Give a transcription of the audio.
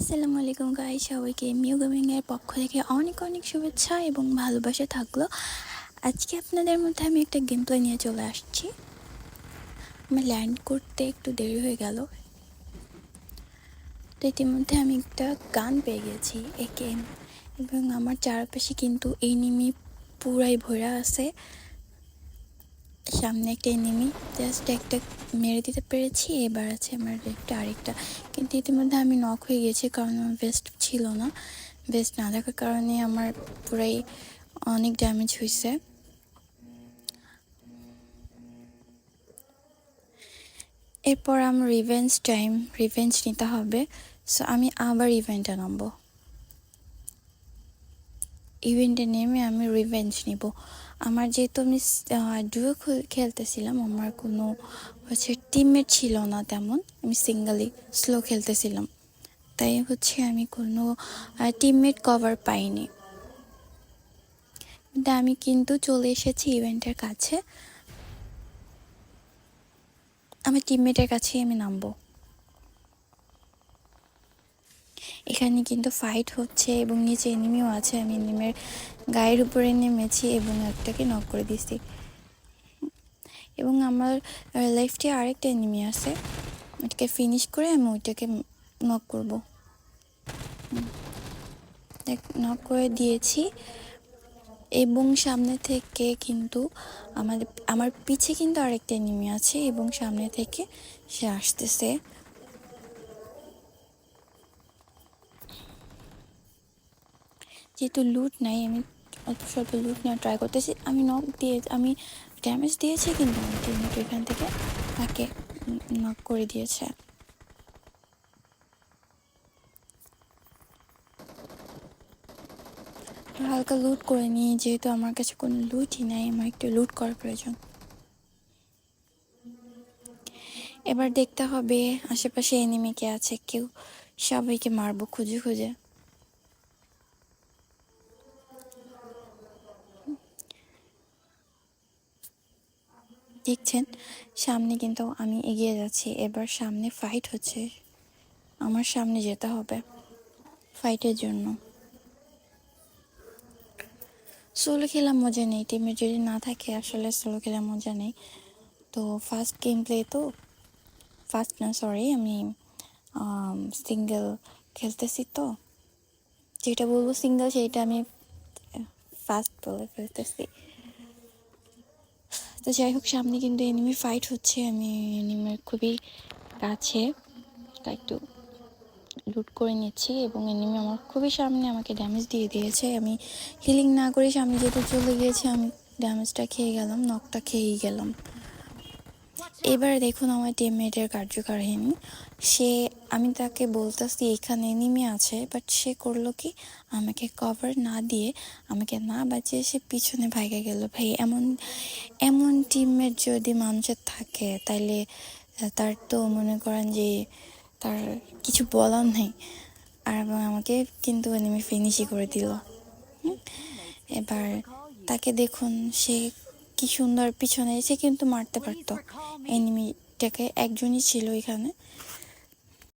আসসালামু আলাইকুম গাইস, সবাইকে মিউ গেমিং এর পক্ষ থেকে অনেক অনেক শুভেচ্ছা এবং ভালোবাসা থাকলো। আজকে আপনাদের মধ্যে আমি একটা গেম প্লে নিয়ে চলে আসছি। আমার ল্যান্ড করতে একটু দেরি হয়ে গেল, তো ইতিমধ্যে আমি একটা গান পেয়ে গেছি একে, এবং আমার চারপাশে কিন্তু এনিমি পুরাই ভরা আছে। সামনে একটা এনিমি জাস্ট একটা মেরে দিতে পেরেছি, এবার আছে আমার আরেকটা, কিন্তু ইতিমধ্যে আমি নক হয়ে গেছি কারণ আমার ভেস্ট ছিল না। ভেস্ট না থাকার কারণে আমার পুরাই অনেক ড্যামেজ হয়েছে। এরপর আমার রিভেঞ্জ নিতে হবে। সো আমি আবার ইভেন্টে নামবো, ইভেন্টে নেমে আমি রিভেঞ্জ নিব। আমার যেহেতু আমি ডুয়ো খেলতেছিলাম, আমার কোনো টিমমেট ছিল না তেমন, আমি সিঙ্গেলি স্লো খেলতেছিলাম, তাই আমি কোনো টিমমেট কভার পাইনি। কিন্তু আমি কিন্তু চলে এসেছি ইভেন্টের কাছে, আমার টিমমেটের কাছেই আমি নামবো। এখানে কিন্তু ফাইট হচ্ছে এবং নিচে এনিমিও আছে। আমি এনিমের গায়ের উপরে নেমেছি এবং একটাকে নক করে দিছি, এবং আমার লেফটে আরেকটা এনিমি আছে। ওটাকে ফিনিশ করে আমি ওইটাকে নক করব। নক করে দিয়েছি, এবং সামনে থেকে কিন্তু আমার পিছে কিন্তু আরেকটা এনিমি আছে এবং সামনে থেকে সে আসতেছে। যেহেতু লুট নাই, আমি অল্প স্বল্প লুট নেওয়ার ট্রাই করতেছি। আমি ড্যামেজ দিয়েছি, কিন্তু আমার টিমমেট এখান থেকে তাকে নক করে দিয়েছে। হালকা লুট করে নিই, যেহেতু আমার কাছে কোনো লুটই নাই, আমার একটু লুট করার প্রয়োজন। এবার দেখতে হবে আশেপাশে এনিমি কে আছে, কেউ সবাইকে মারবো খুঁজে খুঁজে। দেখছেন সামনে কিন্তু আমি এগিয়ে যাচ্ছি, এবার সামনে ফাইট হচ্ছে, আমার সামনে যেতে হবে ফাইটের জন্য। সোলো খেলা মজা নেই, টিমে যদি না থাকে আসলে সোলো খেলা মজা নেই। তো ফার্স্ট গেম প্লে, তো ফার্স্ট না সরি, আমি সিঙ্গেল খেলতেছি, তো যেটা বলবো সিঙ্গেল সেইটা আমি ফার্স্ট বলে ফেলতেছি। তো যাই হোক, সামনে কিন্তু এনিমি ফাইট হচ্ছে, আমি এনিমির খুবই কাছে, তাই একটু লুট করে নিচ্ছি, এবং এনিমি আমার খুবই সামনে আমাকে ড্যামেজ দিয়ে দিয়েছে। আমি হিলিং না করে সামনে যেতে চলে গিয়েছি, আমি ড্যামেজটা খেয়ে গেলাম, নকটা খেয়েই গেলাম। এবার দেখুন আমার টিমমেটের কার্যকারিণী, আমি তাকে বলতেছি এখানে এনিমি আছে, বাট সে করলো কি, আমাকে কভার না দিয়ে, আমাকে না বাঁচিয়ে সে পিছনে ভাগে গেল। ভাই, এমন এমন টিমমেট যদি মানুষের থাকে তাইলে তার তো মনে করেন যে তার কিছু বলার নেই। আর আমাকে কিন্তু এনিমি ফিনিশই করে দিল। এবার তাকে দেখুন, সে কি সুন্দর পিছনে, সে কিন্তু মারতে পারতো এনিমিটাকে, একজনই ছিল এখানে,